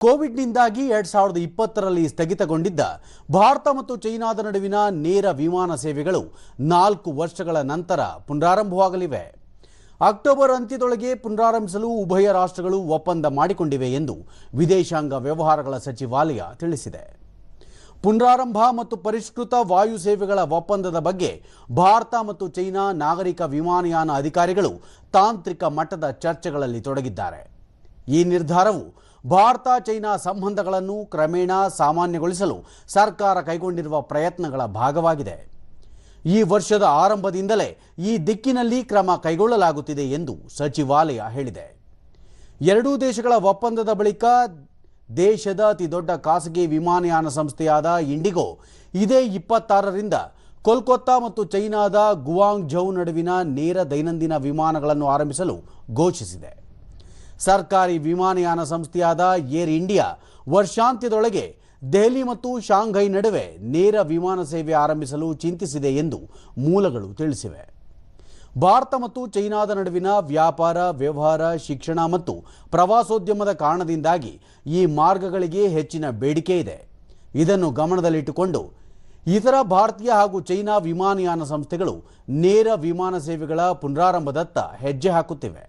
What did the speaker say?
ಕೋವಿಡ್ನಿಂದಾಗಿ 2020ರಲ್ಲಿ ಸ್ಥಗಿತಗೊಂಡಿದ್ದ ಭಾರತ ಮತ್ತು ಚೈನಾದ ನಡುವಿನ ನೇರ ವಿಮಾನ ಸೇವೆಗಳು 4 ವರ್ಷಗಳ ನಂತರ ಪುನರಾರಂಭವಾಗಲಿವೆ. ಅಕ್ಟೋಬರ್ ಅಂತ್ಯದೊಳಗೆ ಪುನರಾರಂಭಿಸಲು ಉಭಯ ರಾಷ್ಟ್ರಗಳು ಒಪ್ಪಂದ ಮಾಡಿಕೊಂಡಿವೆ ಎಂದು ವಿದೇಶಾಂಗ ವ್ಯವಹಾರಗಳ ಸಚಿವಾಲಯ ತಿಳಿಸಿದೆ. ಪುನರಾರಂಭ ಮತ್ತು ಪರಿಷ್ಕೃತ ವಾಯು ಸೇವೆಗಳ ಒಪ್ಪಂದದ ಬಗ್ಗೆ ಭಾರತ ಮತ್ತು ಚೈನಾ ನಾಗರಿಕ ವಿಮಾನಯಾನ ಅಧಿಕಾರಿಗಳು ತಾಂತ್ರಿಕ ಮಟ್ಟದ ಚರ್ಚೆಗಳಲ್ಲಿ ತೊಡಗಿದ್ದಾರೆ. ಈ ನಿರ್ಧಾರವು ಭಾರತ ಚೈನಾ ಸಂಬಂಧಗಳನ್ನು ಕ್ರಮೇಣ ಸಾಮಾನ್ಯಗೊಳಿಸಲು ಸರ್ಕಾರ ಕೈಗೊಂಡಿರುವ ಪ್ರಯತ್ನಗಳ ಭಾಗವಾಗಿದೆ. ಈ ವರ್ಷದ ಆರಂಭದಿಂದಲೇ ಈ ದಿಕ್ಕಿನಲ್ಲಿ ಕ್ರಮ ಕೈಗೊಳ್ಳಲಾಗುತ್ತಿದೆ ಎಂದು ಸಚಿವಾಲಯ ಹೇಳಿದೆ. ಎರಡೂ ದೇಶಗಳ ಒಪ್ಪಂದದ ಬಳಿಕ ದೇಶದ ಅತಿದೊಡ್ಡ ಖಾಸಗಿ ವಿಮಾನಯಾನ ಸಂಸ್ಥೆಯಾದ ಇಂಡಿಗೋ ಇದೇ 26ರಿಂದ ಕೋಲ್ಕತ್ತಾ ಮತ್ತು ಚೈನಾದ ಗುವಾಂಗ್ಝೌ ನಡುವಿನ ನೇರ ದೈನಂದಿನ ವಿಮಾನಗಳನ್ನು ಆರಂಭಿಸಲು ಘೋಷಿಸಿದೆ. ಸರ್ಕಾರಿ ವಿಮಾನಯಾನ ಸಂಸ್ಥೆಯಾದ ಏರ್ ಇಂಡಿಯಾ ವರ್ಷಾಂತ್ಯದೊಳಗೆ ದೆಹಲಿ ಮತ್ತು ಶಾಂಘೈ ನಡುವೆ ನೇರ ವಿಮಾನ ಸೇವೆ ಆರಂಭಿಸಲು ಚಿಂತಿಸಿದೆ ಎಂದು ಮೂಲಗಳು ತಿಳಿಸಿವೆ. ಭಾರತ ಮತ್ತು ಚೈನಾದ ನಡುವಿನ ವ್ಯಾಪಾರ, ವ್ಯವಹಾರ, ಶಿಕ್ಷಣ ಮತ್ತು ಪ್ರವಾಸೋದ್ಯಮದ ಕಾರಣದಿಂದಾಗಿ ಈ ಮಾರ್ಗಗಳಿಗೆ ಹೆಚ್ಚಿನ ಬೇಡಿಕೆ ಇದೆ. ಇದನ್ನು ಗಮನದಲ್ಲಿಟ್ಟುಕೊಂಡು ಇತರ ಭಾರತೀಯ ಹಾಗೂ ಚೈನಾ ವಿಮಾನಯಾನ ಸಂಸ್ಥೆಗಳು ನೇರ ವಿಮಾನ ಸೇವೆಗಳ ಪುನರಾರಂಭದತ್ತ ಹೆಜ್ಜೆ ಹಾಕುತ್ತಿವೆ.